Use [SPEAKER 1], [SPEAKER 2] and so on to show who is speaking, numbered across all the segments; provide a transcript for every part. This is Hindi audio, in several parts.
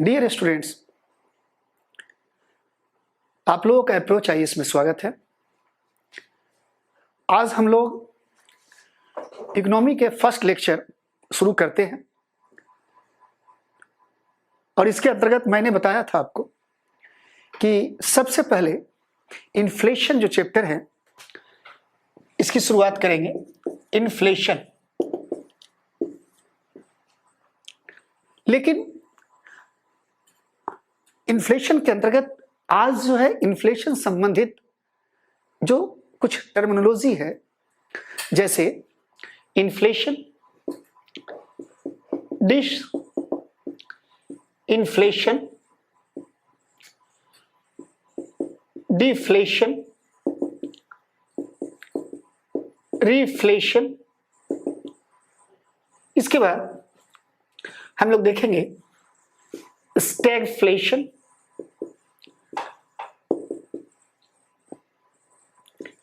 [SPEAKER 1] डियर स्टूडेंट्स, आप लोगों का अप्रोच आईएएस में स्वागत है। आज हम लोग इकोनॉमी के फर्स्ट लेक्चर शुरू करते हैं और इसके अंतर्गत मैंने बताया था आपको कि सबसे पहले इन्फ्लेशन जो चैप्टर है इसकी शुरुआत करेंगे। इन्फ्लेशन, लेकिन इन्फ्लेशन के अंतर्गत आज जो है इन्फ्लेशन संबंधित जो कुछ टर्मिनोलॉजी है, जैसे inflation, disinflation, deflation, reflation. इसके बाद हम लोग देखेंगे स्टैगफ्लेशन,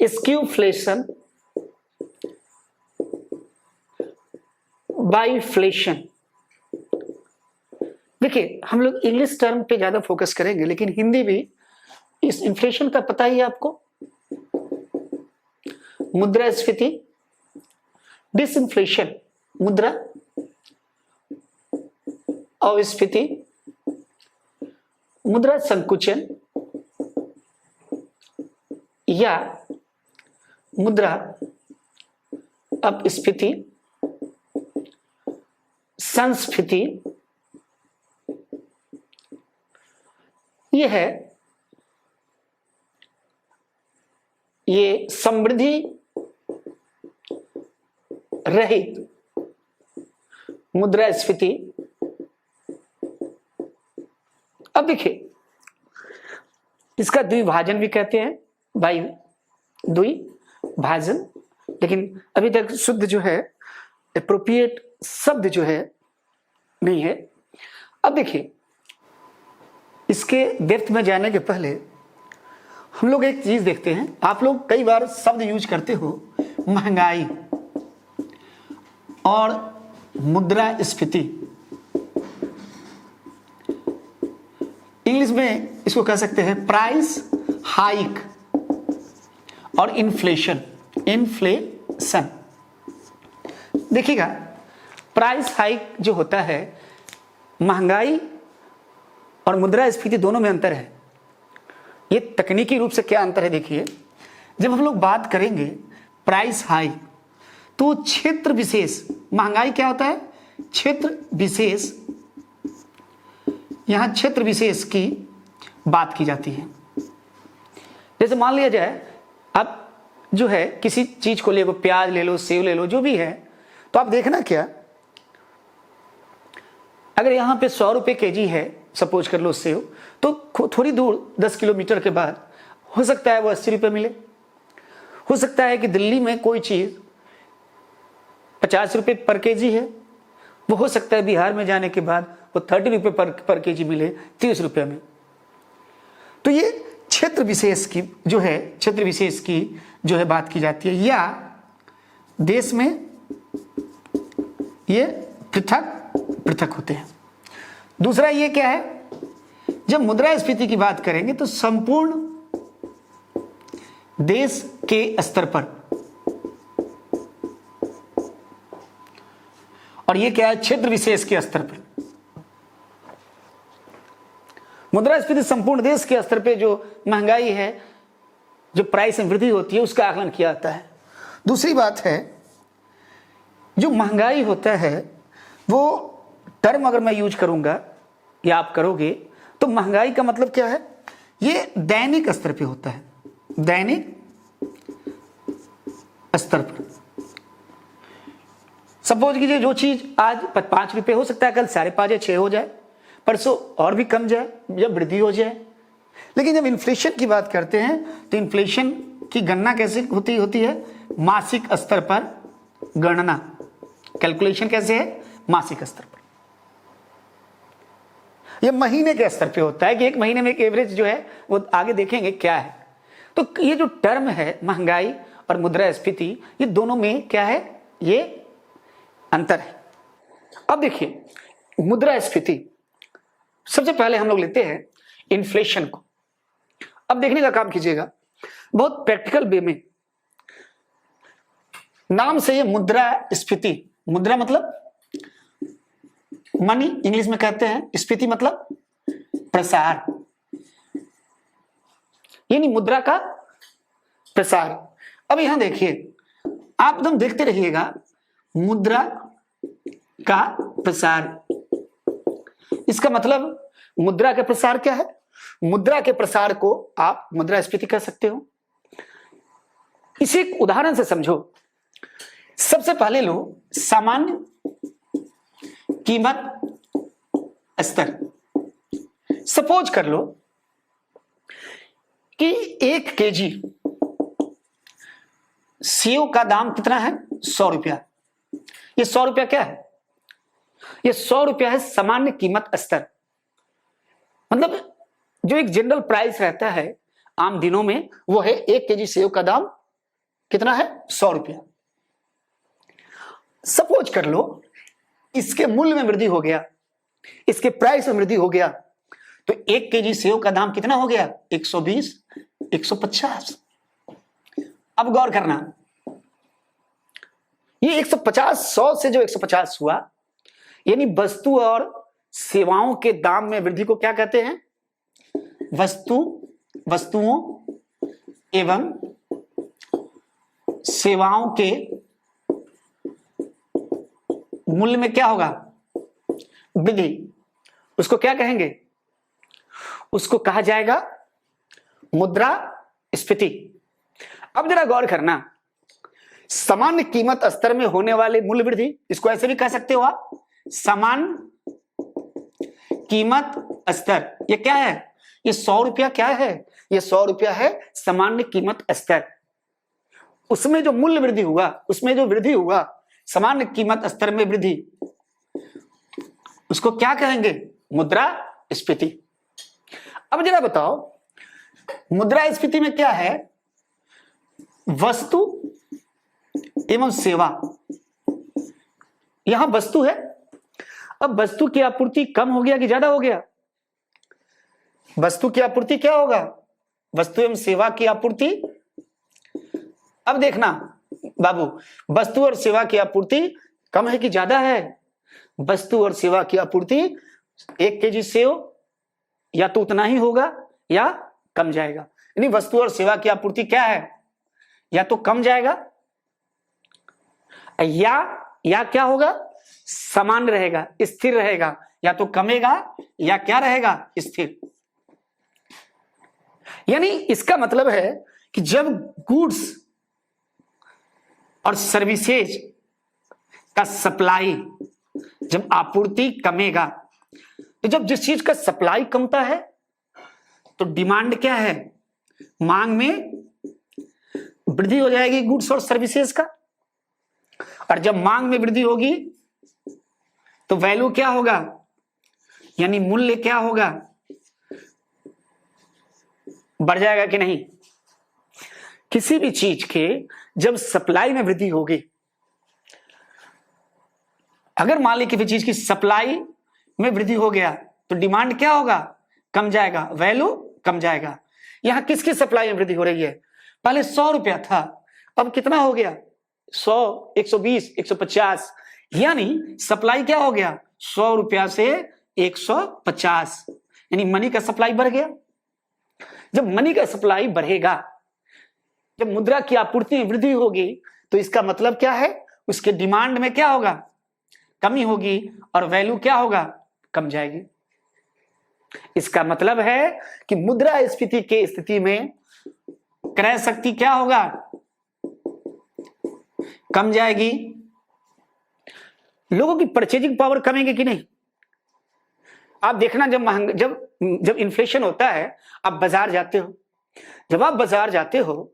[SPEAKER 1] स्क्यूफ्लेशन, बाइफ्लेशन। देखिए, हम लोग इंग्लिश टर्म पे ज्यादा फोकस करेंगे, लेकिन हिंदी भी इस इन्फ्लेशन का पता ही है आपको। मुद्रास्फीति, डिसइन्फ्लेशन मुद्रा अस्फीति, मुद्रा संकुचन या मुद्रा अपस्फीति, संस्फीति। यह है ये समृद्धि रहित मुद्रास्फीति। अब देखिए, इसका द्विभाजन भी कहते हैं, भाई द्विभाजन, लेकिन अभी तक शुद्ध जो है एप्रोप्रिएट शब्द जो है नहीं है। अब देखिए, इसके डेप्थ में जाने के पहले हम लोग एक चीज देखते हैं। आप लोग कई बार शब्द यूज करते हो, महंगाई और मुद्रास्फीति। इंग्लिश में इसको कह सकते हैं प्राइस हाइक और इन्फ्लेशन। इन्फ्लेशन देखिएगा, प्राइस हाइक जो होता है, महंगाई और मुद्रास्फीति दोनों में अंतर है। ये तकनीकी रूप से क्या अंतर है देखिए, जब हम लोग बात करेंगे प्राइस हाइक तो क्षेत्र विशेष, महंगाई क्या होता है, क्षेत्र विशेष, यहां क्षेत्र विशेष की बात की जाती है। जैसे मान लिया जाए आप जो है किसी चीज को ले लो, प्याज ले लो, सेव ले लो, जो भी है, तो आप देखना क्या, अगर यहां पे 100 रुपए केजी है, सपोज कर लो सेव, तो थोड़ी दूर 10 किलोमीटर के बाद हो सकता है वो 80 रुपए मिले। हो सकता है कि दिल्ली में कोई चीज 50 रुपए पर केजी है, वो हो सकता है बिहार में जाने के बाद वो 30 रुपए पर केजी मिले 30 रुपए में। तो ये क्षेत्र विशेष की जो है, क्षेत्र विशेष की जो है बात की जाती है, या देश में ये पृथक पृथक होते हैं। दूसरा ये क्या है, जब मुद्रास्फीति की बात करेंगे तो संपूर्ण देश के स्तर पर, और ये क्या है, क्षेत्र विशेष के स्तर पर। मुद्रास्फीति संपूर्ण देश के स्तर पे जो महंगाई है, जो प्राइस में वृद्धि होती है, उसका आकलन किया जाता है। दूसरी बात है, जो महंगाई होता है वो टर्म अगर मैं यूज करूंगा या आप करोगे, तो महंगाई का मतलब क्या है, ये दैनिक स्तर पे होता है, दैनिक स्तर पर। सपोज कीजिए जो चीज आज 5 रुपए हो सकता है कल 5.5 या 6 हो जाए, परसों और भी कम जाए, जब वृद्धि हो जाए। लेकिन जब इन्फ्लेशन की बात करते हैं तो इन्फ्लेशन की गणना कैसे होती है, मासिक स्तर पर गणना, कैलकुलेशन कैसे है, मासिक स्तर पर। ये महीने के स्तर पे होता है कि एक महीने में एक एवरेज जो है वो आगे देखेंगे क्या है। तो ये जो टर्म है महंगाई और मुद्रास्फीति, ये दोनों में क्या है, ये अंतर है। अब देखिए मुद्रास्फीति, सबसे पहले हम लोग लेते हैं इन्फ्लेशन को। अब देखने का काम कीजिएगा बहुत प्रैक्टिकल वे में। नाम से ये मुद्रास्फीति, मुद्रा मतलब मनी इंग्लिश में कहते हैं, स्फीति मतलब प्रसार, यानी मुद्रा का प्रसार। अब यहां देखिए, आप एकदम देखते रहिएगा, मुद्रा का प्रसार, इसका मतलब मुद्रा का प्रसार क्या है? मुद्रा के प्रसार को आप मुद्रास्फीति कह सकते हो। इसे एक उदाहरण से समझो। सबसे पहले लो सामान्य कीमत स्तर। सपोज कर लो कि 1 केजी सेव का दाम कितना है? 100 रुपया। ये 100 रुपया क्या है? ये 100 रुपया है सामान्य कीमत स्तर, मतलब जो एक जनरल प्राइस रहता है आम दिनों में, वो है 1 केजी सेव का दाम कितना है? 100 रुपया। सपोज कर लो इसके मूल्य में वृद्धि हो गया, इसके प्राइस में वृद्धि हो गया, तो 1 केजी सेव का दाम कितना हो गया? 120, 150। अब गौर करना, ये 150, 100 से जो 150 हुआ, यानी वस्तु और सेवाओं के दाम में वृद्धि को क्या कहते हैं? वस्तुओं एवं सेवाओं के मूल्य में क्या होगा? वृद्धि। उसको क्या कहेंगे? उसको कहा जाएगा मुद्रास्फीति। अब जरा गौर करना, सामान्य कीमत स्तर में होने वाले मूल्य वृद्धि, इसको ऐसे भी कह सकते हो आप, सामान्य कीमत स्तर। ये क्या है? ये 100 रुपया क्या है? ये 100 रुपया है सामान्य कीमत स्तर। उसमें जो मूल्य वृद्धि हुआ, उसमें जो वृद्धि हुआ, सामान्य कीमत स्तर में वृद्धि, उसको क्या कहेंगे? मुद्रास्फीति। अब जरा बताओ, मुद्रास्फीति में क्या है? वस्तु एवं सेवा। यहां वस्तु है, अब वस्तु की आपूर्ति कम हो गया कि ज्यादा हो गया? वस्तु की आपूर्ति क्या होगा? वस्तु एवं सेवा की आपूर्ति। अब देखना बाबू, वस्तु और सेवा की आपूर्ति कम है कि ज्यादा है? वस्तु और सेवा की आपूर्ति 1 केजी सेव या तो उतना ही होगा या कम जाएगा, यानी वस्तु और सेवा की आपूर्ति क्या है? या तो कम जाएगा या क्या होगा? समान रहेगा, स्थिर रहेगा, या तो कमेगा या क्या रहेगा? स्थिर। यानी इसका मतलब है कि जब गुड्स और सर्विसेज का सप्लाई, जब आपूर्ति कमेगा, तो जब जिस चीज का सप्लाई कमता है तो डिमांड क्या है? मांग में वृद्धि हो जाएगी गुड्स और सर्विसेज का, और जब मांग में वृद्धि होगी तो वैल्यू क्या होगा? यानी मूल्य क्या होगा? बढ़ जाएगा कि नहीं? किसी भी चीज के जब सप्लाई में वृद्धि होगी, अगर मान ली किसी चीज की सप्लाई में वृद्धि हो गया तो डिमांड क्या होगा? कम जाएगा, वैल्यू कम जाएगा। यहां किसकी सप्लाई में वृद्धि हो रही है? पहले 100 रुपया था, अब कितना हो गया? 100, 120, 150, यानी सप्लाई क्या हो गया? 100 रुपया से 150, यानी मनी का सप्लाई बढ़ गया। जब मनी का सप्लाई बढ़ेगा, जब मुद्रा की आपूर्ति में वृद्धि होगी, तो इसका मतलब क्या है? उसके डिमांड में क्या होगा? कमी होगी, और वैल्यू क्या होगा? कम जाएगी। इसका मतलब है कि मुद्रास्फीति की स्थिति में क्रय शक्ति क्या होगा? कम जाएगी। लोगों की परचेजिंग पावर कमेगी कि नहीं? आप देखना, जब इन्फ्लेशन होता है, आप बाजार जाते हो, जब आप बाजार जाते हो,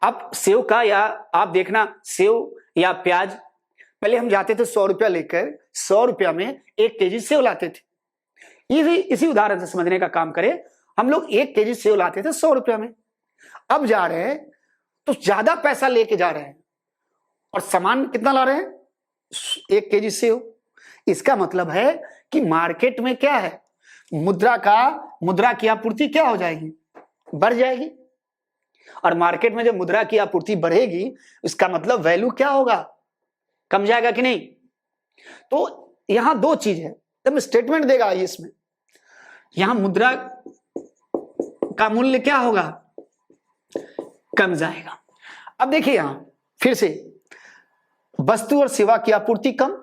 [SPEAKER 1] आप सेव का, या आप देखना सेव या प्याज, पहले हम जाते थे 100 रुपया लेकर, 100 रुपया में 1 केजी सेव लाते थे। इसी उदाहरण से समझने का काम करें, हम लोग 1 केजी सेव लाते थे 100 रुपया में, अब जा रहे हैं तो ज्यादा पैसा लेके जा रहे हैं, और सामान कितना ला रहे हैं? 1 केजी सेव। इसका मतलब है कि मार्केट में क्या है? मुद्रा की आपूर्ति क्या हो जाएगी, बढ़ जाएगी। और मार्केट में जब मुद्रा की आपूर्ति बढ़ेगी इसका मतलब वैल्यू क्या होगा, कम जाएगा कि नहीं। तो यहां दो चीज है, जब स्टेटमेंट देगा इसमें, यहां मुद्रा का मूल्य क्या होगा, कम जाएगा। अब देखिए यहां फिर से वस्तु और सेवा की आपूर्ति कम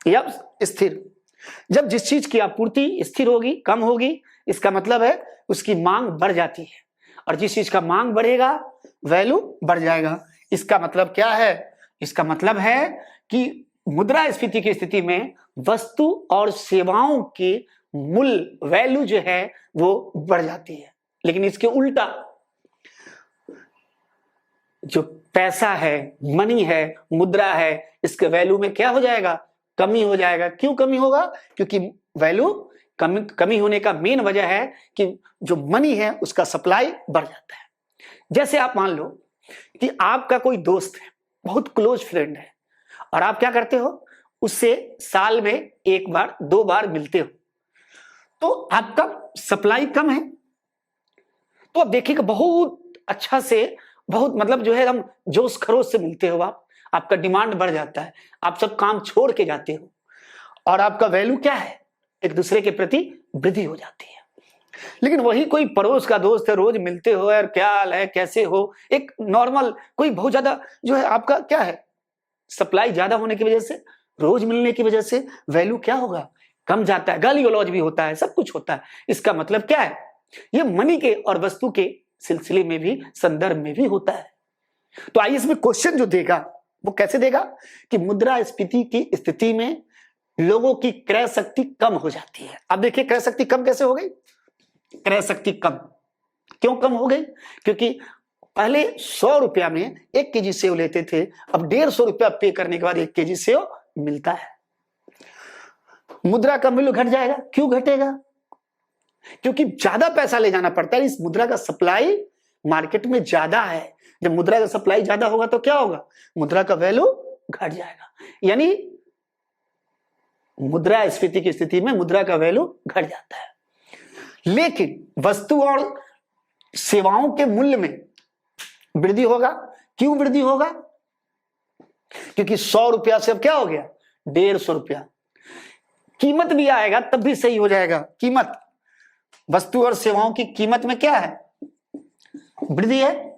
[SPEAKER 1] या स्थिर। जब जिस चीज की आपूर्ति स्थिर होगी, कम होगी, इसका मतलब है उसकी मांग बढ़ जाती है, और जिस चीज का मांग बढ़ेगा वैल्यू बढ़ जाएगा। इसका मतलब क्या है, इसका मतलब है कि मुद्रास्फीति की स्थिति में वस्तु और सेवाओं के मूल्य वैल्यू जो है वो बढ़ जाती है। लेकिन इसके उल्टा जो पैसा है, मनी है, मुद्रा है, इसके वैल्यू में क्या हो जाएगा, कमी हो जाएगा। क्यों कमी होगा, क्योंकि वैल्यू कमी होने का मेन वजह है कि जो मनी है उसका सप्लाई बढ़ जाता है। जैसे आप मान लो कि आपका कोई दोस्त है, बहुत क्लोज फ्रेंड है, और आप क्या करते हो, उससे साल में एक बार दो बार मिलते हो, तो आपका सप्लाई कम है। तो आप देखिएगा बहुत अच्छा से, बहुत मतलब जो है हम जोश खरोश से मिलते हो, आपका डिमांड बढ़ जाता है, आप सब काम छोड़ के जाते हो, और आपका वैल्यू क्या है, एक दूसरे के प्रति वृद्धि हो जाती है। लेकिन वही कोई पड़ोस का दोस्त है, रोज मिलते हो यार, क्या हाल है, कैसे हो, एक नॉर्मल कोई बहुत ज्यादा जो है आपका क्या है, सप्लाई ज्यादा होने की वजह से, रोज मिलने की वजह से वैल्यू क्या होगा, कम जाता है, गाली गलौज भी होता है, सब कुछ होता है। इसका मतलब क्या है, ये मनी के और वस्तु के सिलसिले में भी, संदर्भ में भी होता है। तो आइए इसमें क्वेश्चन जो देगा वो कैसे देगा कि मुद्रास्फीति की स्थिति में लोगों की क्रय शक्ति कम हो जाती है। अब देखिए क्रय शक्ति कम कैसे हो गई, क्रय शक्ति कम क्यों कम हो गई, क्योंकि पहले 100 रुपया में 1 केजी सेव लेते थे, अब 150 रुपया पे करने के बाद 1 केजी सेव मिलता है। मुद्रा का मूल्य घट जाएगा। क्यों घटेगा, क्योंकि ज्यादा पैसा ले जाना पड़ता है, इस मुद्रा का सप्लाई मार्केट में ज्यादा है। जब मुद्रा का सप्लाई ज्यादा होगा तो क्या होगा, मुद्रा का वैल्यू घट जाएगा, यानी मुद्रास्फीति की स्थिति में मुद्रा का वैल्यू घट जाता है। लेकिन वस्तु और सेवाओं के मूल्य में वृद्धि होगा। क्यों वृद्धि होगा, क्योंकि 100 रुपया से अब क्या हो गया 150 रुपया, कीमत भी आएगा तब भी सही हो जाएगा। कीमत, वस्तु और सेवाओं की कीमत में क्या है, वृद्धि है।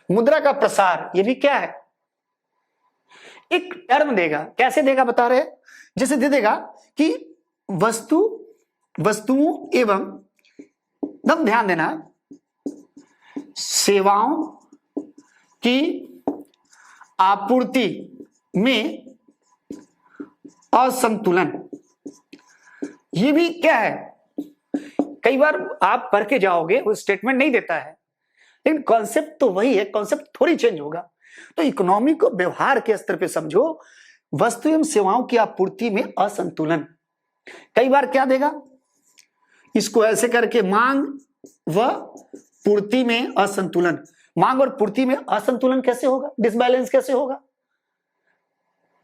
[SPEAKER 1] मुद्रा का प्रसार, ये भी क्या है, एक टर्म देगा। कैसे देगा बता रहे, जैसे दे देगा कि वस्तुओं एवं, एकदम ध्यान देना, सेवाओं की आपूर्ति में असंतुलन, ये भी क्या है। कई बार आप पढ़ के जाओगे वो स्टेटमेंट नहीं देता है, लेकिन कॉन्सेप्ट तो वही है, कॉन्सेप्ट थोड़ी चेंज होगा। तो इकोनॉमी को व्यवहार के स्तर पे समझो, वस्तु एवं सेवाओं की आपूर्ति में असंतुलन। कई बार क्या देगा, इसको ऐसे करके मांग व पूर्ति में असंतुलन। मांग और पूर्ति में असंतुलन कैसे होगा, डिसबैलेंस कैसे होगा।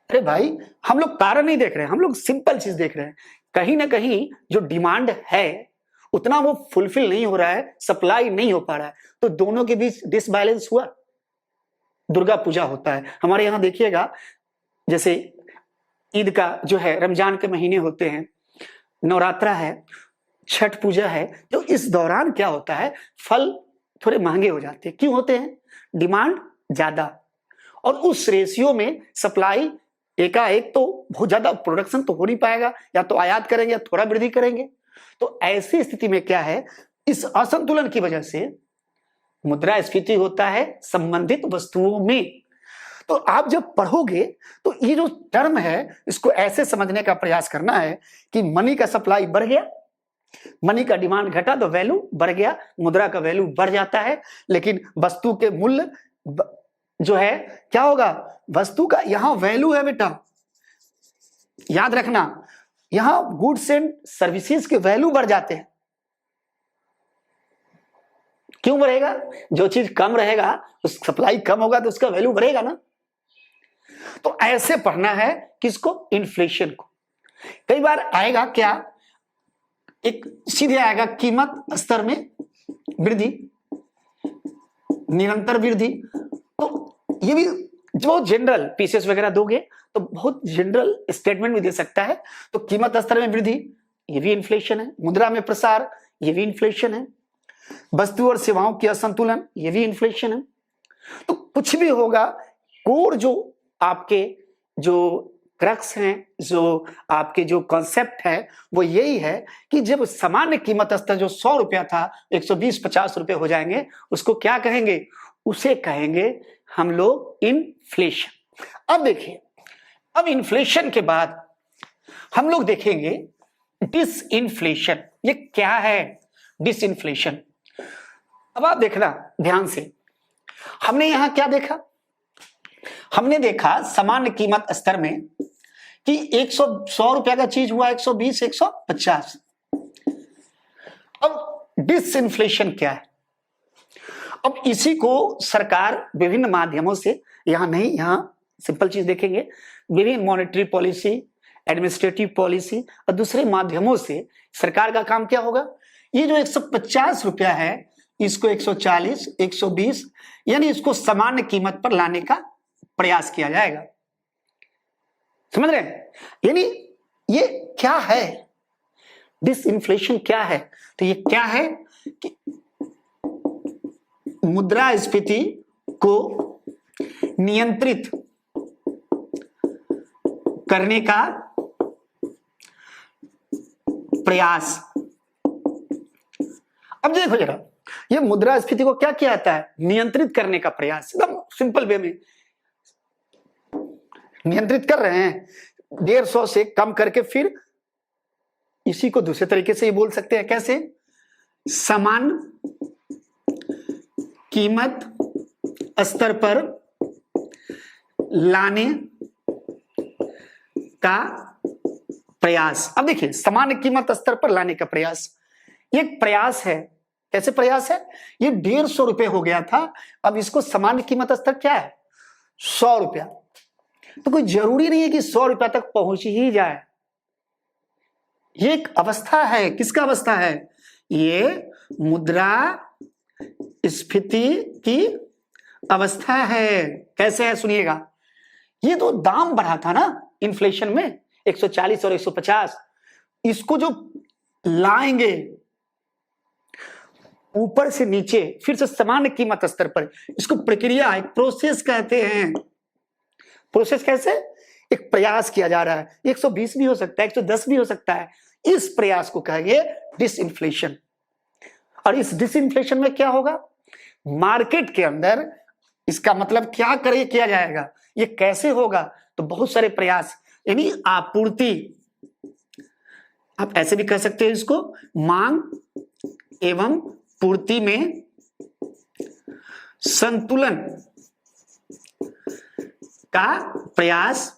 [SPEAKER 1] अरे भाई हम लोग कारण नहीं देख रहे हैं, हम लोग सिंपल चीज देख रहे हैं, कहीं ना कहीं जो डिमांड है उतना वो फुलफिल नहीं हो रहा है, सप्लाई नहीं हो पा रहा है, तो दोनों के बीच डिसबैलेंस हुआ। दुर्गा पूजा होता है हमारे यहाँ, देखिएगा जैसे ईद का जो है, रमजान के महीने होते हैं, नवरात्रा है, छठ पूजा है, तो इस दौरान क्या होता है, फल थोड़े महंगे हो जाते हैं। क्यों होते हैं, डिमांड ज्यादा, और उस रेशियो में सप्लाई एकाएक तो बहुत ज्यादा प्रोडक्शन तो हो नहीं पाएगा, या तो आयात करेंगे या थोड़ा वृद्धि करेंगे। तो ऐसी स्थिति में क्या है, इस असंतुलन की वजह से मुद्रास्फीति होता है संबंधित वस्तुओं में। तो आप जब पढ़ोगे तो ये जो टर्म है इसको ऐसे समझने का प्रयास करना है कि मनी का सप्लाई बढ़ गया, मनी का डिमांड घटा तो वैल्यू बढ़ गया, मुद्रा का वैल्यू बढ़ जाता है। लेकिन वस्तु के मूल्य जो है क्या होगा, वस्तु का यहां वैल्यू है बेटा, याद रखना, यहां गुड्स एंड सर्विसेज के वैल्यू बढ़ जाते हैं। क्यों बढ़ेगा, जो चीज कम रहेगा, उस सप्लाई कम होगा तो उसका वैल्यू बढ़ेगा ना। तो ऐसे पढ़ना है किसको, इन्फ्लेशन को। कई बार आएगा क्या, एक सीधे आएगा कीमत स्तर में वृद्धि, निरंतर वृद्धि। तो ये भी जो जनरल पीसीएस वगैरह दोगे तो बहुत जनरल स्टेटमेंट भी दे सकता है। तो कीमत स्तर में वृद्धि, ये भी इन्फ्लेशन है। मुद्रा में प्रसार, ये भी इन्फ्लेशन है। वस्तु और सेवाओं की असंतुलन, ये भी इन्फ्लेशन है। तो कुछ भी होगा, कोर जो आपके जो क्रक्स हैं, जो आपके जो कॉन्सेप्ट है, वो यही है कि जब सामान्य कीमत स्तर जो 100 रुपया था 120-50 रुपए हो जाएंगे, उसको क्या कहेंगे? उसे कहेंगे हम लोग इन्फ्लेशन। अब देखिए, अब इन्फ्लेशन के बाद हम लोग देखेंगे डिसइन्फ्लेशन। ये क्या है डिसइन्फ्लेशन? अब आप देखना ध्यान से, हमने यहां क्या देखा? हमने देखा सामान्य कीमत स्तर में कि 100 रुपया का चीज हुआ 120, 150। अब डिसइन्फ्लेशन क्या है? अब इसी को सरकार विभिन्न माध्यमों से, यहां नहीं, यहां सिंपल चीज देखेंगे, विभिन्न मॉनेटरी पॉलिसी, एडमिनिस्ट्रेटिव पॉलिसी और दूसरे माध्यमों से सरकार का काम क्या होगा? ये जो 150 रुपया है इसको 140, 120 यानी इसको सामान्य कीमत पर लाने का प्रयास किया जाएगा। समझ रहे हैं? यानी ये क्या है डिसइन्फ्लेशन? क्या है? तो ये क्या है कि मुद्रास्फीति को नियंत्रित करने का प्रयास। अब देखो जरा, ये मुद्रास्फीति को क्या किया जाता है? नियंत्रित करने का प्रयास। एकदम सिंपल वे में नियंत्रित कर रहे हैं, 150 से कम करके। फिर इसी को दूसरे तरीके से ही बोल सकते हैं, कैसे? समान कीमत स्तर पर लाने का प्रयास। अब देखिए, समान कीमत स्तर पर लाने का प्रयास, ये एक प्रयास है। कैसे प्रयास है? ये 150 रुपए हो गया था, अब इसको समान कीमत स्तर क्या है? 100 रुपया। तो कोई जरूरी नहीं है कि 100 रुपया तक पहुंच ही जाए। ये एक अवस्था है। किसका अवस्था है? ये मुद्रा स्फीति की अवस्था है। कैसे है? सुनिएगा, ये तो दाम बढ़ा था ना इन्फ्लेशन में 140 और 150, इसको जो लाएंगे ऊपर से नीचे फिर से समान कीमत स्तर पर, इसको प्रक्रिया, एक प्रोसेस कहते हैं। प्रोसेस कैसे? एक प्रयास किया जा रहा है। 120 भी हो सकता है, 110 भी हो सकता है। इस प्रयास को कहेंगे डिसइन्फ्लेशन। और इस डिसइन्फ्लेशन में क्या होगा? मार्केट के अंदर इसका मतलब क्या करे किया जाएगा? ये कैसे होगा? तो बहुत सारे प्रयास, यानी आपूर्ति, आप ऐसे भी कह सकते हैं इसको, मांग एवं पूर्ति में संतुलन का प्रयास।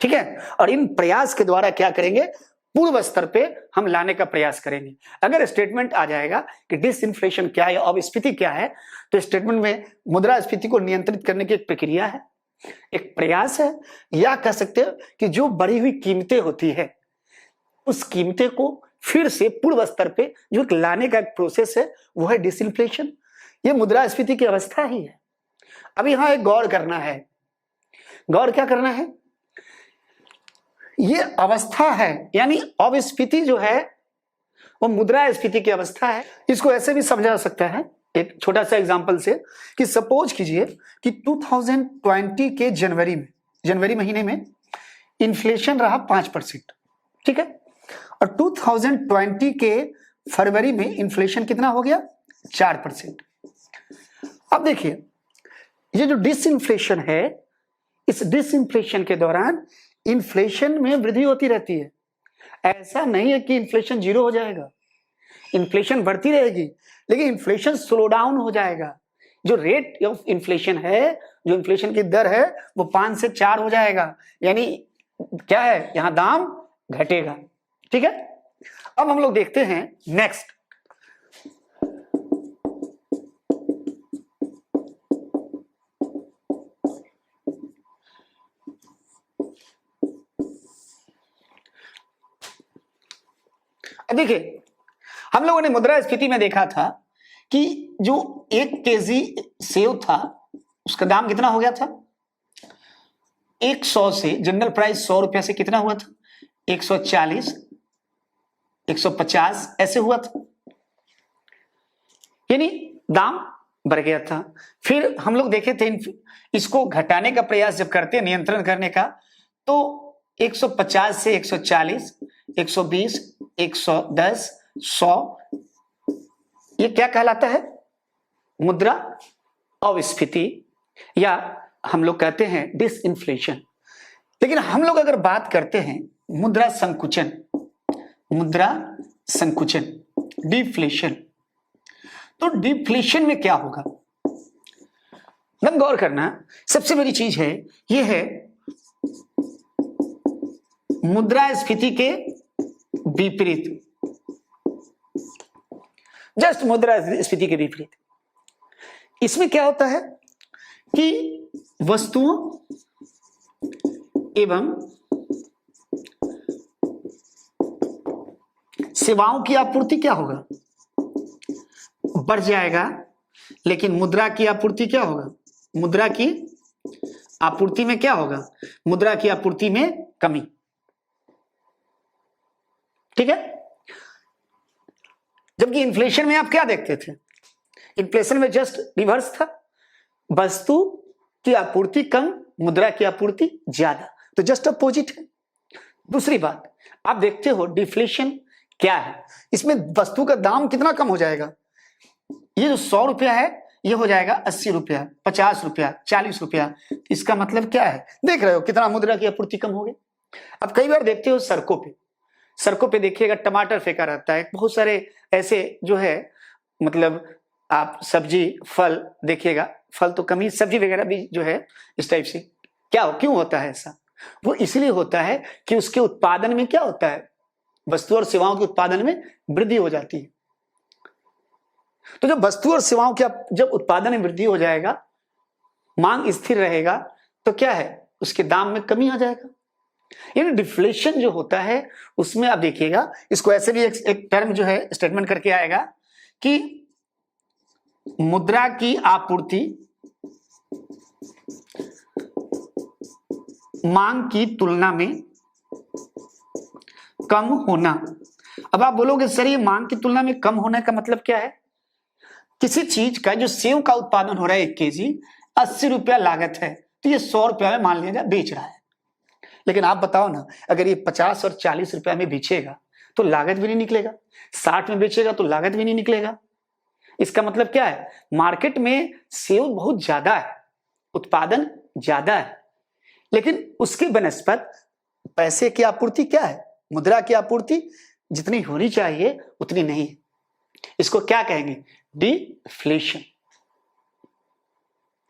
[SPEAKER 1] ठीक है? और इन प्रयास के द्वारा क्या करेंगे? पूर्व स्तर पे हम लाने का प्रयास करेंगे। अगर स्टेटमेंट आ जाएगा कि डिसइन्फ्लेशन क्या है, अपस्फीति क्या है, तो स्टेटमेंट में मुद्रास्फीति को नियंत्रित करने की एक प्रक्रिया है, एक प्रयास है, या कह सकते हो कि जो बढ़ी हुई कीमतें होती है उस कीमतें को फिर से पूर्व स्तर पे जो लाने का एक प्रोसेस है, वो है डिसइन्फ्लेशन। ये मुद्रास्फीति की अवस्था ही है। अब यहां एक गौर करना है। गौर क्या करना है? ये अवस्था है, यानी अपस्फीति जो है वो मुद्रास्फीति की अवस्था है। इसको ऐसे भी समझा जा सकता है एक छोटा सा एग्जांपल से, कि सपोज कीजिए कि 2020 के जनवरी महीने में इन्फ्लेशन रहा 5%। ठीक है? और 2020 के फरवरी में इन्फ्लेशन कितना हो गया? 4%। अब देखिए, ये जो डिसइन्फ्लेशन है, इस डिसइन्फ्लेशन के दौरान इन्फ्लेशन में वृद्धि होती रहती है। ऐसा नहीं है कि इन्फ्लेशन 0 हो जाएगा, इन्फ्लेशन बढ़ती रहेगी, लेकिन इन्फ्लेशन स्लो डाउन हो जाएगा। जो रेट ऑफ इन्फ्लेशन है, जो इन्फ्लेशन की दर है, वो 5 से 4 हो जाएगा। यानी क्या है? यहां दाम घटेगा। ठीक है? अब हम लोग देखते हैं नेक्स्ट। अब देखिए, हम लोगों ने मुद्रास्फीति में देखा था कि जो 1 केजी सेव था उसका दाम कितना हो गया था, 100 से जनरल प्राइस 100 रुपया से कितना हुआ था, 140, 150 ऐसे हुआ था, यानी दाम बढ़ गया था। फिर हम लोग देखे थे इसको घटाने का प्रयास जब करते हैं नियंत्रण करने का, तो 150 से 140, 120, 110, 100, ये क्या कहलाता है, मुद्रा अस्फीति या हम लोग कहते हैं डिसइंफ्लेशन। लेकिन हम लोग अगर बात करते हैं मुद्रा संकुचन, मुद्रा संकुचन, डिफ्लेशन, तो डिफ्लेशन में क्या होगा, एकदम गौर करना। सबसे बड़ी चीज है ये है मुद्रास्फीति के विपरीत, जस्ट मुद्रास्फीति के विपरीत। इसमें क्या होता है कि वस्तुओं एवं सेवाओं की आपूर्ति क्या होगा, बढ़ जाएगा, लेकिन मुद्रा की आपूर्ति क्या होगा, मुद्रा की आपूर्ति में क्या होगा, मुद्रा की आपूर्ति में कमी। ठीक है, जबकि इन्फ्लेशन में आप क्या देखते थे, इन्फ्लेशन में जस्ट रिवर्स था, वस्तु की आपूर्ति कम, मुद्रा की आपूर्ति ज्यादा, तो जस्ट अपोजिट है। दूसरी बात आप देखते हो डिफ्लेशन क्या है, इसमें वस्तु का दाम कितना कम हो जाएगा, ये जो 100 रुपया है ये हो जाएगा 80 रुपया, 50 रुपया, 40 रुपया। इसका मतलब क्या है, देख रहे हो कितना मुद्रा की आपूर्ति कम हो गई। अब कई बार देखते हो सड़कों पे देखिएगा टमाटर फेंका रहता है, बहुत सारे ऐसे जो है, मतलब आप सब्जी फल देखिएगा, फल तो कम ही, सब्जी वगैरह भी जो है इस टाइप से, क्यों होता है ऐसा, वो इसलिए होता है कि उसके उत्पादन में क्या होता है, वस्तु और सेवाओं के उत्पादन में वृद्धि हो जाती है। तो जब वस्तु और सेवाओं के जब उत्पादन में वृद्धि हो जाएगा, मांग स्थिर रहेगा, तो क्या है, उसके दाम में कमी आ जाएगा। यानी डिफ्लेशन जो होता है उसमें आप देखिएगा, इसको ऐसे भी एक टर्म जो है स्टेटमेंट करके आएगा कि मुद्रा की आपूर्ति मांग की तुलना में कम होना। अब आप बोलोगे सर ये मांग की तुलना में कम होने का मतलब क्या है, किसी चीज का जो सेव का उत्पादन हो रहा है 1 केजी 80 रुपया लागत है, तो ये 100 रुपया में मान लिया जाए बेच रहा है। लेकिन आप बताओ ना, अगर ये 50 और 40 रुपया में बेचेगा तो लागत भी नहीं निकलेगा, 60 में बेचेगा तो लागत भी नहीं निकलेगा। इसका मतलब क्या है, मार्केट में सेव बहुत ज्यादा है, उत्पादन ज्यादा है, लेकिन उसकी बनस्पत पैसे की आपूर्ति क्या है, मुद्रा की आपूर्ति जितनी होनी चाहिए उतनी नहीं है। इसको क्या कहेंगे, डिफ्लेशन।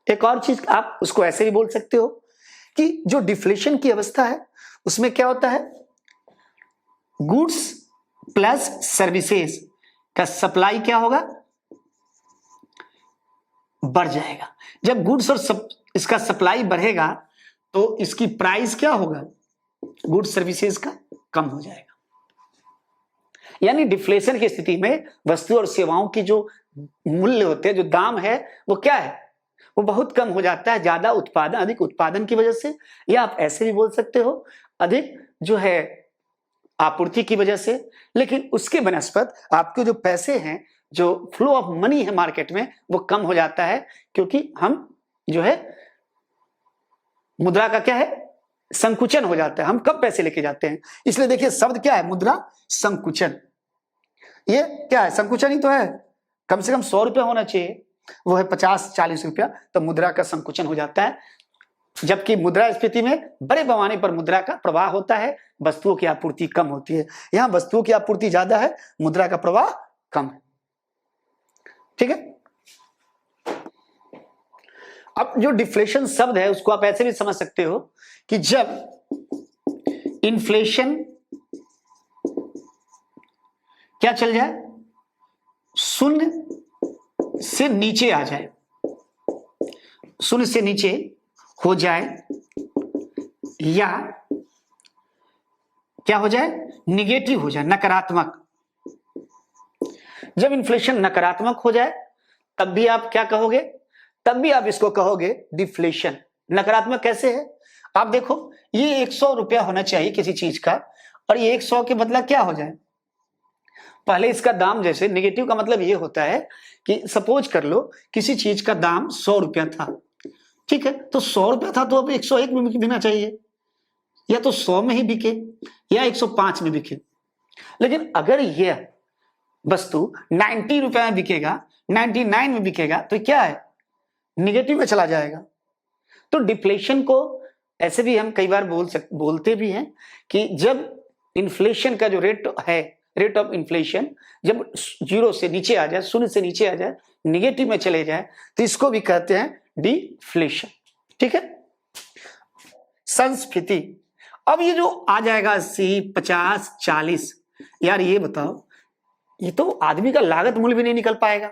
[SPEAKER 1] एक और चीज आप उसको ऐसे भी बोल सकते हो कि जो डिफ्लेशन की अवस्था है उसमें क्या होता है, गुड्स प्लस सर्विसेज का सप्लाई क्या होगा, बढ़ जाएगा। जब गुड्स और इसका सप्लाई बढ़ेगा तो इसकी प्राइस क्या होगा, गुड्स सर्विसेज का कम हो जाएगा। यानी डिफ्लेशन की स्थिति में वस्तु और सेवाओं की जो मूल्य होते हैं, जो दाम है, वो क्या है, वो बहुत कम हो जाता है, ज्यादा उत्पादन, अधिक उत्पादन की वजह से, या आप ऐसे भी बोल सकते हो अधिक जो है आपूर्ति की वजह से। लेकिन उसके बनस्पत आपके जो पैसे हैं, जो फ्लो ऑफ मनी है मार्केट में, वो कम हो जाता है, क्योंकि हम जो है मुद्रा का क्या है, संकुचन हो जाता है, हम कम पैसे लेके जाते हैं। इसलिए देखिए शब्द क्या है, मुद्रा संकुचन। ये क्या है, संकुचन ही तो है, कम से कम 100 रुपया होना चाहिए, वो है 50-40 रुपया, तो मुद्रा का संकुचन हो जाता है। जबकि मुद्रास्फीति में बड़े पैमाने पर मुद्रा का प्रवाह होता है, वस्तुओं की आपूर्ति कम होती है। यहां वस्तुओं की आपूर्ति ज्यादा है, मुद्रा का प्रवाह कम है। ठीक है, अब जो डिफ्लेशन शब्द है उसको आप ऐसे भी समझ सकते हो कि जब इन्फ्लेशन क्या चल जाए, शून्य से नीचे आ जाए, शून्य से नीचे हो जाए, या क्या हो जाए, निगेटिव हो जाए, नकारात्मक, जब इन्फ्लेशन नकारात्मक हो जाए तब भी आप क्या कहोगे, तब भी आप इसको कहोगे डिफ्लेशन। नकारात्मक कैसे है, आप देखो ये 100 रुपया होना चाहिए किसी चीज का, और ये 100 के बदला क्या हो जाए, पहले इसका दाम, जैसे नेगेटिव का मतलब ये होता है कि सपोज कर लो किसी चीज का दाम 100 रुपया था, ठीक है, तो 100 रुपया था तो अब 101 में बिकना चाहिए, या तो 100 में ही बिके या 105 में बिके। लेकिन अगर यह वस्तु 90 रुपया में बिकेगा, 99 में बिकेगा, तो क्या है, निगेटिव में चला जाएगा। तो डिफ्लेशन को ऐसे भी हम कई बार बोलते भी हैं कि जब इन्फ्लेशन का जो रेट है, रेट ऑफ इन्फ्लेशन जब 0 से नीचे आ जाए, 0 से नीचे आ जाए, निगेटिव में चले जाए, तो इसको भी कहते हैं डिफ्लेशन, ठीक है। संस्फीति, अब ये जो आ जाएगा 80, 50, 40, यार ये बताओ, ये तो आदमी का लागत मूल्य भी नहीं निकल पाएगा।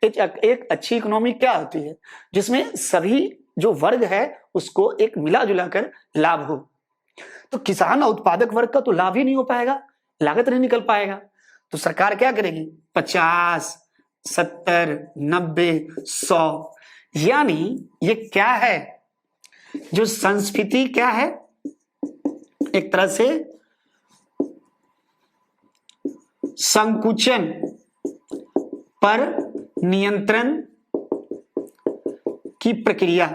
[SPEAKER 1] एक अच्छी इकोनॉमी क्या होती है, जिसमें सभी जो वर्ग है उसको एक मिला जुला कर लाभ हो। तो किसान और उत्पादक वर्ग का तो लाभ ही नहीं हो पाएगा, लागत नहीं निकल पाएगा। तो सरकार क्या करेगी, 50, 70, 90, 100, यानी ये क्या है, जो संस्फीति क्या है, एक तरह से संकुचन पर नियंत्रण की प्रक्रिया।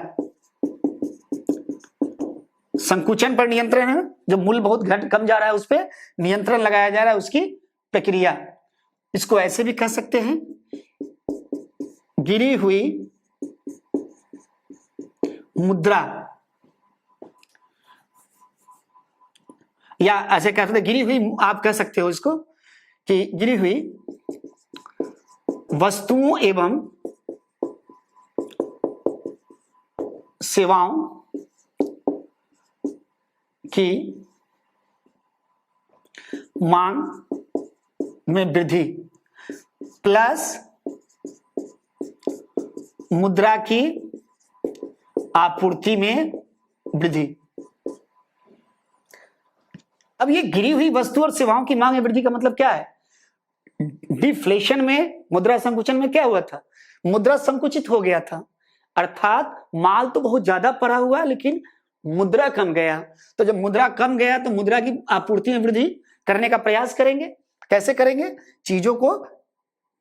[SPEAKER 1] संकुचन पर नियंत्रण है, जो मूल्य बहुत कम जा रहा है उस पर नियंत्रण लगाया जा रहा है, उसकी प्रक्रिया। इसको ऐसे भी कह सकते हैं, गिरी हुई मुद्रा, या ऐसे कह सकते गिरी हुई, आप कह सकते हो इसको कि गिरी हुई वस्तुओं एवं सेवाओं की मांग में वृद्धि प्लस मुद्रा की आपूर्ति में वृद्धि। अब ये गिरी हुई वस्तु और सेवाओं की मांग में वृद्धि का मतलब क्या है, डिफ्लेशन में, मुद्रा संकुचन में क्या हुआ था, मुद्रा संकुचित हो गया था, अर्थात माल तो बहुत ज्यादा पड़ा हुआ है लेकिन मुद्रा कम गया। तो जब मुद्रा कम गया तो मुद्रा की आपूर्ति में वृद्धि करने का प्रयास करेंगे। कैसे करेंगे, चीजों को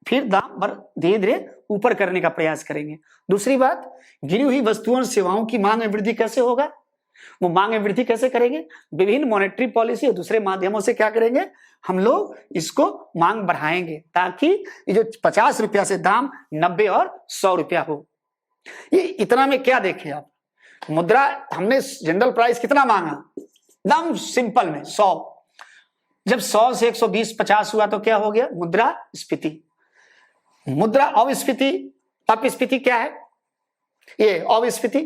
[SPEAKER 1] फिर दाम धीरे धीरे ऊपर करने का प्रयास करेंगे। दूसरी बात, गिरी हुई वस्तुओं और सेवाओं की मांग में वृद्धि कैसे होगा, वो मांग में वृद्धि कैसे करेंगे, विभिन्न मॉनेटरी पॉलिसी और दूसरे माध्यमों से क्या करेंगे, हम लोग इसको मांग बढ़ाएंगे ताकि ये जो 50 रुपया से दाम 90 और 100 रुपया हो। ये इतना में क्या देखे आप, मुद्रा हमने जनरल प्राइस कितना मांगा, एकदम सिंपल में 100, जब 100 से 120, 50 हुआ तो क्या हो गया, मुद्रा स्फीति। मुद्रा अवस्फीति, अपस्फीति क्या है, ये अवस्फीति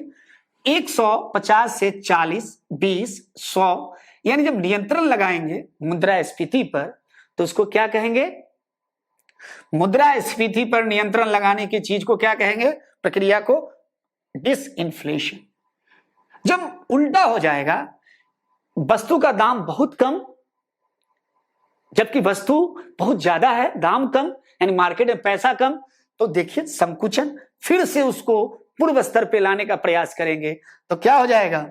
[SPEAKER 1] 150 से 40, 20, 100, यानी जब नियंत्रण लगाएंगे मुद्रा स्फीति पर तो उसको क्या कहेंगे, मुद्रा स्फीति पर नियंत्रण लगाने की चीज को क्या कहेंगे, प्रक्रिया को डिसइंफ्लेशन। जब उल्टा हो जाएगा, वस्तु का दाम बहुत कम जबकि वस्तु बहुत ज्यादा है, दाम कम, यानी मार्केट में पैसा कम, तो देखिए संकुचन, फिर से उसको पूर्व स्तर पे लाने का प्रयास करेंगे तो क्या हो जाएगा,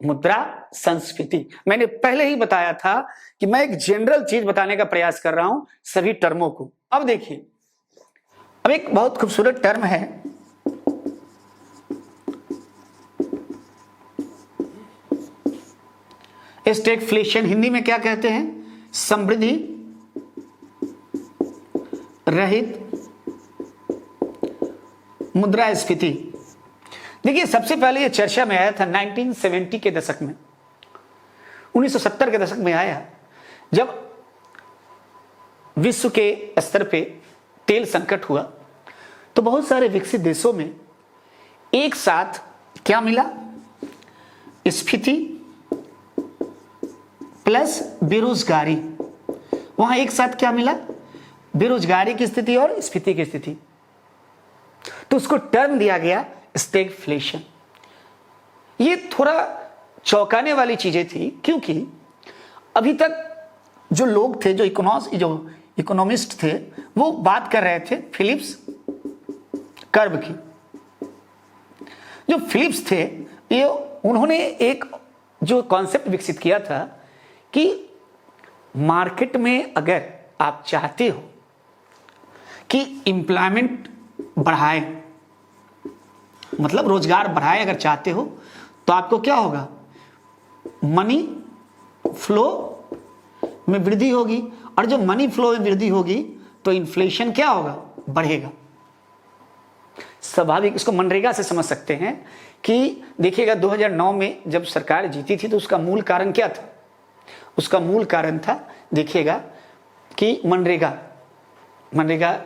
[SPEAKER 1] मुद्रा संस्फीति। मैंने पहले ही बताया था कि मैं एक जनरल चीज बताने का प्रयास कर रहा हूं सभी टर्मों को। अब देखिए, अब एक बहुत खूबसूरत टर्म है, स्टैगफ्लेशन, हिंदी में क्या कहते हैं, समृद्धि रहित मुद्रास्फीति। देखिए सबसे पहले ये चर्चा में आया था 1970 के दशक में, 1970 के दशक में आया, जब विश्व के स्तर पे तेल संकट हुआ तो बहुत सारे विकसित देशों में एक साथ क्या मिला, स्फीति प्लस बेरोजगारी। वहां एक साथ क्या मिला, बेरोजगारी की स्थिति और स्फीति की स्थिति, तो उसको टर्म दिया गया स्टैगफ्लेशन। ये थोड़ा चौंकाने वाली चीजें थी क्योंकि अभी तक जो लोग थे, जो इकोनॉमिस्ट थे वो बात कर रहे थे फिलिप्स कर्व की। जो फिलिप्स थे ये उन्होंने एक जो कॉन्सेप्ट विकसित किया था कि मार्केट में अगर आप चाहते हो कि एम्प्लॉयमेंट बढ़ाए, मतलब रोजगार बढ़ाए अगर चाहते हो, तो आपको क्या होगा, मनी फ्लो में वृद्धि होगी, और जब मनी फ्लो में वृद्धि होगी तो इन्फ्लेशन क्या होगा, बढ़ेगा। स्वाभाविक, इसको मनरेगा से समझ सकते हैं कि देखिएगा 2009 में जब सरकार जीती थी तो उसका मूल कारण क्या था, उसका मूल कारण था देखिएगा कि मनरेगा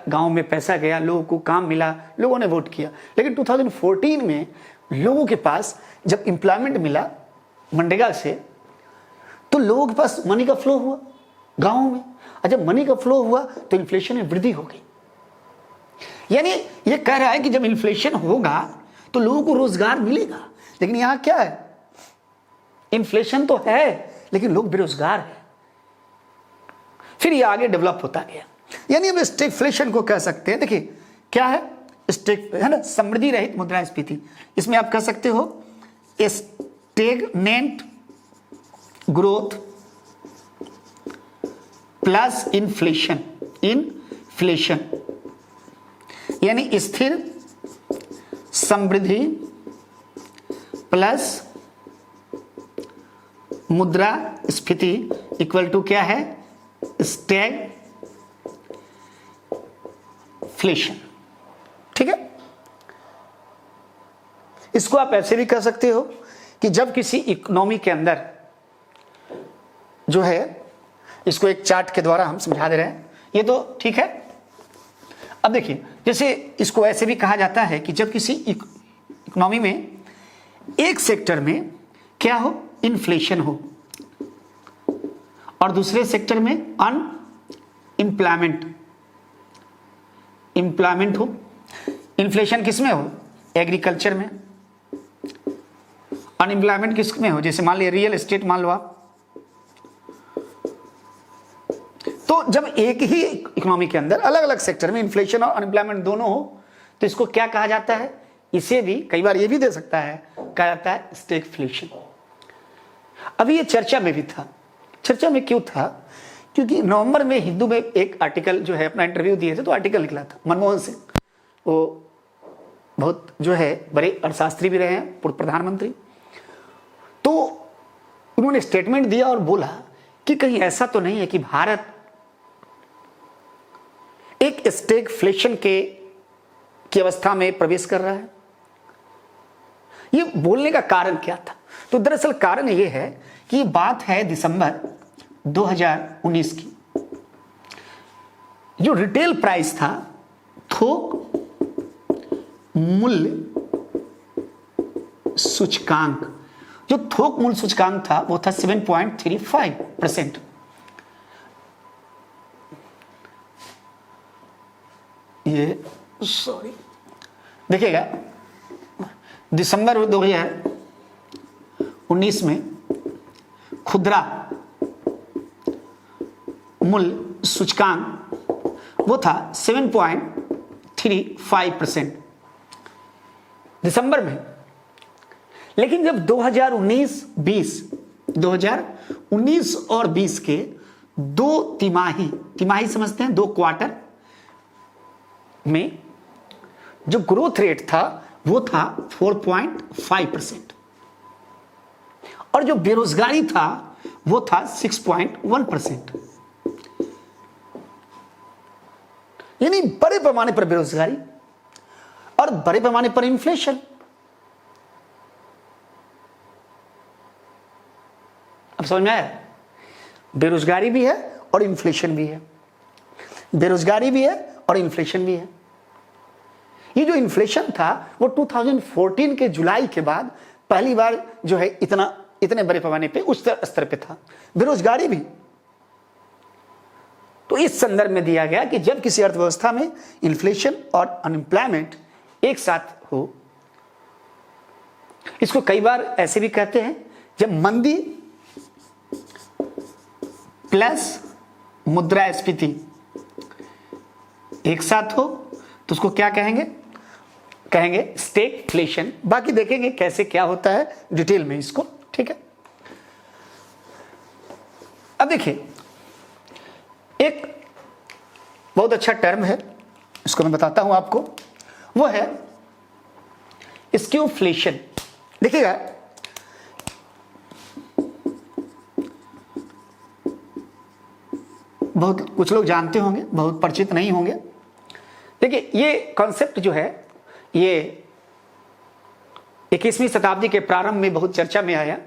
[SPEAKER 1] गांव में पैसा गया, लोगों को काम मिला, लोगों ने वोट किया। लेकिन 2014 में लोगों के पास जब एम्प्लॉयमेंट मिला मनरेगा से, तो लोगों के पास मनी का फ्लो हुआ गांव में, और जब मनी का फ्लो हुआ तो इन्फ्लेशन में वृद्धि हो गई। यानी ये कह रहा है कि जब इन्फ्लेशन होगा तो लोगों को रोजगार मिलेगा। लेकिन यहां क्या है, इन्फ्लेशन तो है लेकिन लोग बेरोजगार हैं। फिर ये आगे डेवलप होता गया। यानी अब स्टैगफ्लेशन को कह सकते हैं, देखिए क्या है, है ना, समृद्धि रहित मुद्रास्फीति। इसमें आप कह सकते हो स्टेगनेंट ग्रोथ प्लस इन्फ्लेशन, यानी स्थिर समृद्धि प्लस मुद्रास्फीति इक्वल टू क्या है, स्टैगफ्लेशन। ठीक है, इसको आप ऐसे भी कह सकते हो कि जब किसी इकोनॉमी के अंदर जो है, इसको एक चार्ट के द्वारा हम समझा दे रहे हैं, ये तो ठीक है। अब देखिए, जैसे इसको ऐसे भी कहा जाता है कि जब किसी इकोनॉमी में एक सेक्टर में क्या हो, इन्फ्लेशन हो, और दूसरे सेक्टर में एम्प्लॉयमेंट हो। इन्फ्लेशन किस में हो, एग्रीकल्चर में, अनएम्प्लॉयमेंट किस में हो, जैसे मान लिया रियल एस्टेट मान लो आप। तो जब एक ही इकोनॉमी के अंदर अलग अलग सेक्टर में इन्फ्लेशन और अनएम्प्लॉयमेंट दोनों हो, तो इसको क्या कहा जाता है, इसे भी कई बार ये भी दे सकता है, कहा जाता है स्टैगफ्लेशन। अभी ये चर्चा में भी था। चर्चा में क्यों था, क्योंकि नवंबर में हिंदू में एक आर्टिकल जो है, अपना इंटरव्यू दिए थे तो आर्टिकल निकला था। मनमोहन सिंह, वो बहुत जो है बड़े अर्थशास्त्री भी रहे हैं, पूर्व प्रधानमंत्री, तो उन्होंने स्टेटमेंट दिया और बोला कि कहीं ऐसा तो नहीं है कि भारत एक स्टैगफ्लेशन की अवस्था में प्रवेश कर रहा है। ये बोलने का कारण क्या था, तो दरअसल कारण ये है कि ये बात है दिसंबर 2019 की। जो रिटेल प्राइस था, थोक मूल्य सूचकांक, जो थोक मूल्य सूचकांक था वो था 7.35%। ये सॉरी देखिएगा, दिसंबर 2019 में खुदरा मूल्य सूचकांक वो था 7.35% दिसंबर में। लेकिन जब 2019 और 20 के दो तिमाही समझते हैं, 2 क्वार्टर में जो ग्रोथ रेट था वो था 4.5%, और जो बेरोजगारी था वो था 6.1%। यानी बड़े पैमाने पर बेरोजगारी और बड़े पैमाने पर इन्फ्लेशन। अब समझ में आया, बेरोजगारी भी है और इन्फ्लेशन भी है, बेरोजगारी भी है और इन्फ्लेशन भी है। ये जो इन्फ्लेशन था वो 2014 के जुलाई के बाद पहली बार जो है इतने बड़े पैमाने पे उच्च स्तर पे था। बेरोजगारी भी तो इस संदर्भ में दिया गया कि जब किसी अर्थव्यवस्था में इन्फ्लेशन और अनएम्प्लॉयमेंट एक साथ हो, इसको कई बार ऐसे भी कहते हैं, जब मंदी प्लस मुद्रास्फीति एक साथ हो तो उसको क्या कहेंगे, कहेंगे स्टैगफ्लेशन। बाकी देखेंगे कैसे क्या होता है डिटेल में इसको, ठीक है। अब देखिए एक बहुत अच्छा टर्म है, इसको मैं बताता हूं आपको, वो है स्क्यूफ्लेशन। देखिएगा बहुत कुछ लोग जानते होंगे, बहुत परिचित नहीं होंगे। देखिए ये कॉन्सेप्ट जो है ये 21वीं शताब्दी के प्रारंभ में बहुत चर्चा में आया।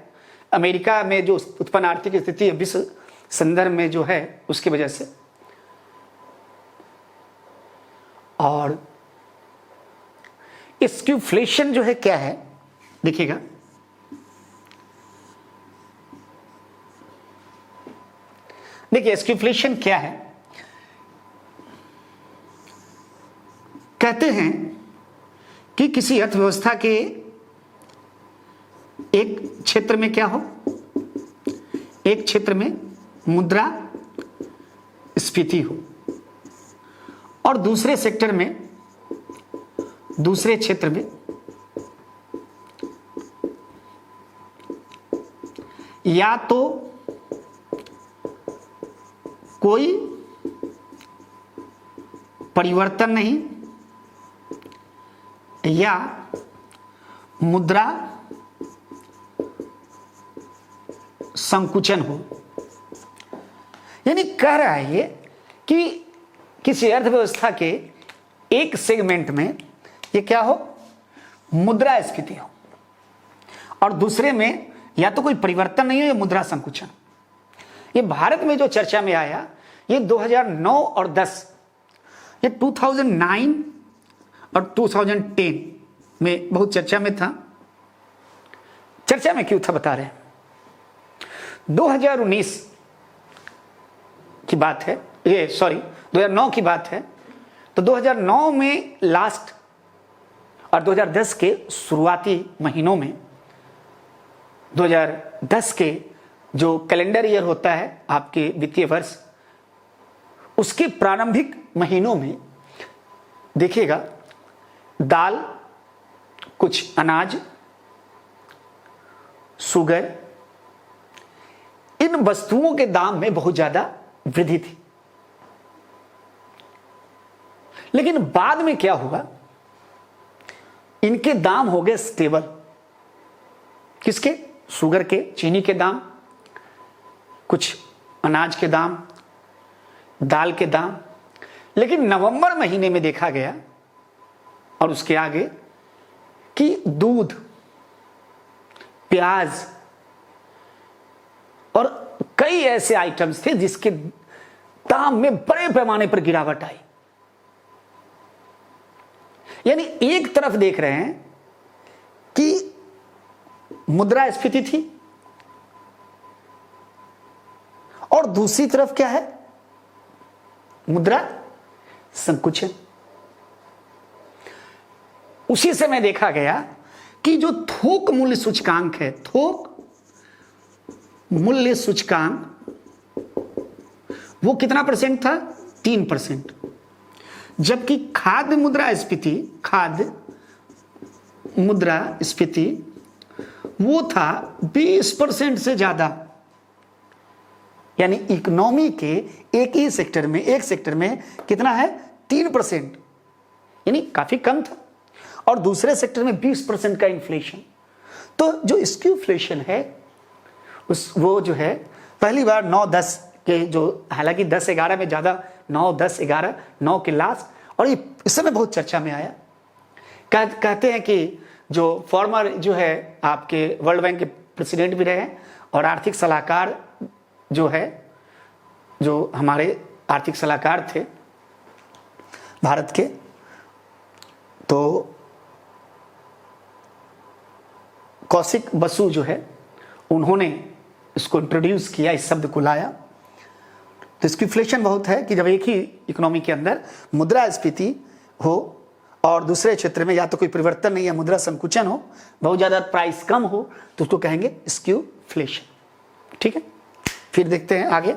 [SPEAKER 1] अमेरिका में जो उत्पन्न आर्थिक स्थिति विश्व संदर्भ में जो है उसकी वजह से, और स्क्यूफ्लेशन जो है क्या है देखिएगा, देखिए स्क्यूफ्लेशन क्या है। कहते हैं कि किसी अर्थव्यवस्था के एक क्षेत्र में क्या हो, एक क्षेत्र में मुद्रा स्फीति हो और दूसरे सेक्टर में, दूसरे क्षेत्र में या तो कोई परिवर्तन नहीं या मुद्रा संकुचन हो। यानी कह रहा है ये कि किसी अर्थव्यवस्था के एक सेगमेंट में ये क्या हो, मुद्रास्फीति हो, और दूसरे में या तो कोई परिवर्तन नहीं हो या मुद्रा संकुचन। ये भारत में जो चर्चा में आया ये 2009 और 10, ये 2009 और 2010 में बहुत चर्चा में था। चर्चा में क्यों था बता रहे हैं। 2019 की बात है, ये सॉरी 2009 की बात है। तो 2009 में लास्ट और 2010 के शुरुआती महीनों में, 2010 के जो कैलेंडर ईयर होता है आपके वित्तीय वर्ष, उसके प्रारंभिक महीनों में देखिएगा दाल, कुछ अनाज, शुगर, इन वस्तुओं के दाम में बहुत ज्यादा वृद्धि थी। लेकिन बाद में क्या हुआ, इनके दाम हो गए स्टेबल। किसके? शुगर के, चीनी के दाम, कुछ अनाज के दाम, दाल के दाम। लेकिन नवंबर महीने में देखा गया और उसके आगे कि दूध, प्याज और कई ऐसे आइटम्स थे जिसके दाम में बड़े पैमाने पर गिरावट आई। यानी एक तरफ देख रहे हैं कि मुद्रास्फीति थी और दूसरी तरफ क्या है, मुद्रा संकुचन। उसी समय देखा गया कि जो थोक मूल्य सूचकांक है, थोक मूल्य सूचकांक, वो कितना परसेंट था? 3%। जबकि खाद्य मुद्रास्फीति, खाद्य मुद्रास्फीति वो था 20% से ज्यादा। यानी इकोनॉमी के एक ही सेक्टर में, एक सेक्टर में कितना है? 3%, यानी काफी कम था। और दूसरे सेक्टर में 20% का इन्फ्लेशन। तो जो स्क्यूफ्लेशन है वो जो है पहली बार 9-10 के, जो हालांकि 10-11 में ज्यादा, 9-10-11, 9 के लास्ट, और ये इस समय बहुत चर्चा में आया। कहते हैं कि जो फॉर्मर जो है आपके वर्ल्ड बैंक के प्रेसिडेंट भी रहे और आर्थिक सलाहकार जो है, जो हमारे आर्थिक सलाहकार थे भारत के, तो कौशिक बसु जो है, उन्होंने इसको इंट्रोड्यूस किया, इस शब्द को लाया। तो स्क्यूफ्लेशन बहुत है कि जब एक ही इकोनॉमी के अंदर मुद्रास्फीति हो और दूसरे क्षेत्र में या तो कोई परिवर्तन नहीं या मुद्रा संकुचन हो, बहुत ज्यादा प्राइस कम हो, तो उसको कहेंगे स्क्यूफ्लेशन। ठीक है, फिर देखते हैं आगे।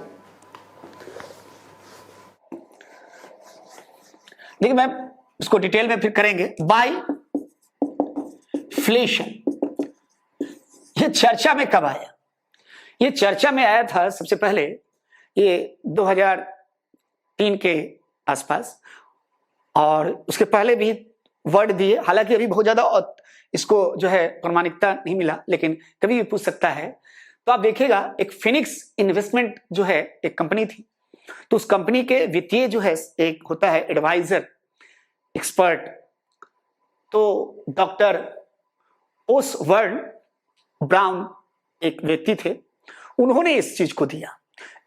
[SPEAKER 1] देखिए मैं इसको डिटेल में फिर करेंगे। बाइफ्लेशन ये चर्चा में कब आया? ये चर्चा में आया था सबसे पहले ये 2003 के आसपास, और उसके पहले भी वर्ड दिए, हालांकि अभी बहुत ज्यादा इसको जो है प्रमाणिकता नहीं मिला, लेकिन कभी भी पूछ सकता है। तो आप देखिएगा एक फिनिक्स इन्वेस्टमेंट जो है एक कंपनी थी, तो उस कंपनी के वित्तीय जो है एक होता है एडवाइजर एक्सपर्ट, तो डॉक्टर ओसवर्न ब्राउन एक व्यक्ति थे, उन्होंने इस चीज को दिया।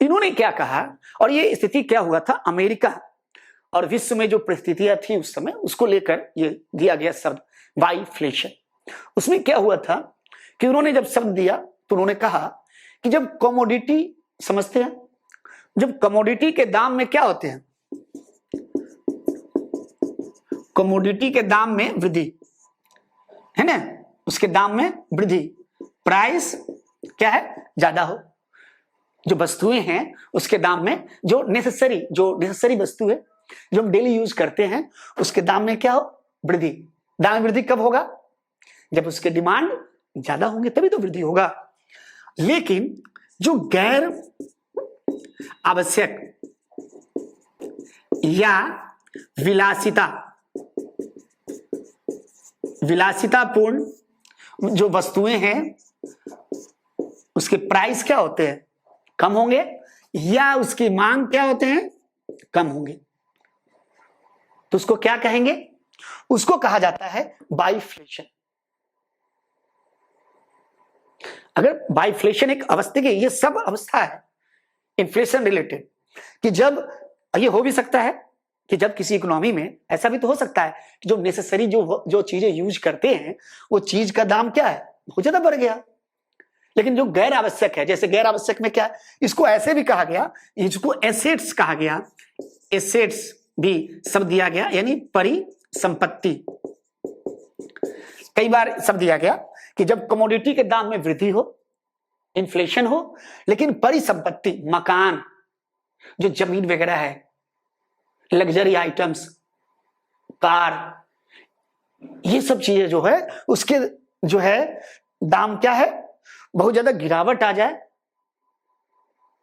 [SPEAKER 1] इन्होंने क्या कहा, और ये स्थिति क्या हुआ था, अमेरिका और विश्व में जो परिस्थितियां थी उस समय, उसको लेकर ये दिया गया शब्द बाइफ्लेशन। उसमें क्या हुआ था कि उन्होंने जब शब्द दिया तो उन्होंने कहा कि जब कमोडिटी, समझते हैं, जब कमोडिटी के दाम में क्या होते हैं, कमोडिटी के दाम में वृद्धि है ना, उसके दाम में वृद्धि, प्राइस क्या है, ज्यादा हो, जो वस्तुएं हैं उसके दाम में, जो नेसेसरी वस्तु है जो हम डेली यूज करते हैं उसके दाम में क्या हो, वृद्धि। दाम में वृद्धि कब होगा, जब उसके डिमांड ज्यादा होंगे तभी तो वृद्धि होगा। लेकिन जो गैर आवश्यक या विलासितापूर्ण जो वस्तुएं हैं उसके प्राइस क्या होते हैं, कम होंगे, या उसकी मांग क्या होते हैं, कम होंगे। तो उसको क्या कहेंगे, उसको कहा जाता है बाइफ्लेशन। अगर बाइफ्लेशन एक अवस्था की, ये सब अवस्था है इन्फ्लेशन रिलेटेड, कि जब ये हो भी सकता है कि जब किसी इकोनॉमी में ऐसा भी तो हो सकता है कि जो नेसेसरी जो चीजें यूज करते हैं वो चीज का दाम क्या है, बहुत ज्यादा बढ़ गया। लेकिन जो गैर आवश्यक है, जैसे गैर आवश्यक में क्या, इसको ऐसे भी कहा गया, इसको एसेट्स कहा गया, एसेट्स भी शब्द दिया गया, यानी परिसंपत्ति। कई बार शब्द दिया गया कि जब कमोडिटी के दाम में वृद्धि हो, इन्फ्लेशन हो, लेकिन परिसंपत्ति, मकान, जो जमीन वगैरह है, लग्जरी आइटम्स, कार, ये सब चीजें जो है उसके जो है दाम क्या है, बहुत ज्यादा गिरावट आ जाए,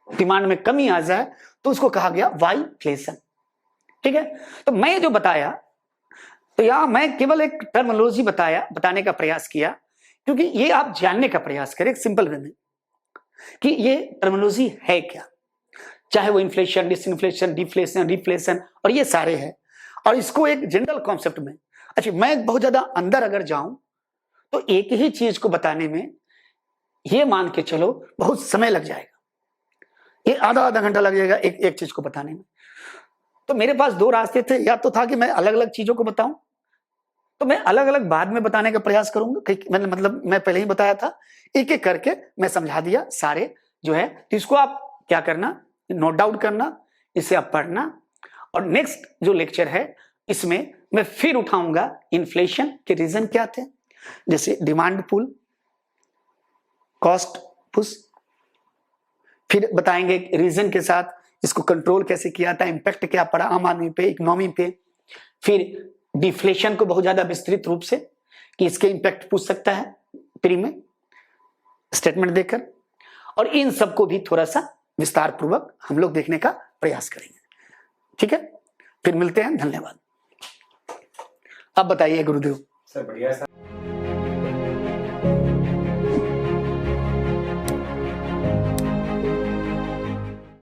[SPEAKER 1] डिमांड में कमी आ जाए, तो उसको कहा गया बाइफ्लेशन। ठीक है, तो मैं जो बताया, तो यहां मैं केवल एक टर्मिनोलॉजी बताने का प्रयास किया, क्योंकि ये आप जानने का प्रयास करें सिंपल वे में कि ये टर्मिनोलॉजी है क्या, चाहे वो इन्फ्लेशन, डिसइन्फ्लेशन, डिफ्लेशन, रिफ्लेशन, और ये सारे हैं, और इसको एक जनरल कॉन्सेप्ट में, अच्छा मैं बहुत ज्यादा अंदर अगर जाऊं तो एक ही चीज को बताने में ये मान के चलो बहुत समय लग जाएगा, ये आधा घंटा लग जाएगा एक चीज को बताने में। तो मेरे पास दो रास्ते थे, या तो था कि मैं अलग अलग चीजों को बताऊं, तो मैं अलग अलग बाद में बताने का प्रयास करूंगा, मतलब मैं पहले ही बताया था, एक एक करके मैं समझा दिया सारे जो है। तो इसको आप क्या करना, नोट डाउन करना, इसे आप पढ़ना, और नेक्स्ट जो लेक्चर है इसमें मैं फिर उठाऊंगा इन्फ्लेशन के रीजन क्या थे, जैसे डिमांड पुल, कॉस्ट पुश, फिर बताएंगे रीजन के साथ इसको कंट्रोल कैसे किया था, इंपैक्ट क्या पड़ा आम आदमी पे, इकोनॉमी पे, फिर डिफ्लेशन को बहुत ज्यादा विस्तृत रूप से कि इसके इंपैक्ट पूछ सकता है प्री में स्टेटमेंट देकर, और इन सबको भी थोड़ा सा विस्तार पूर्वक हम लोग देखने का प्रयास करेंगे। ठीक है, फिर मिलते हैं, धन्यवाद। अब बताइए गुरुदेव।
[SPEAKER 2] सर बढ़िया सर।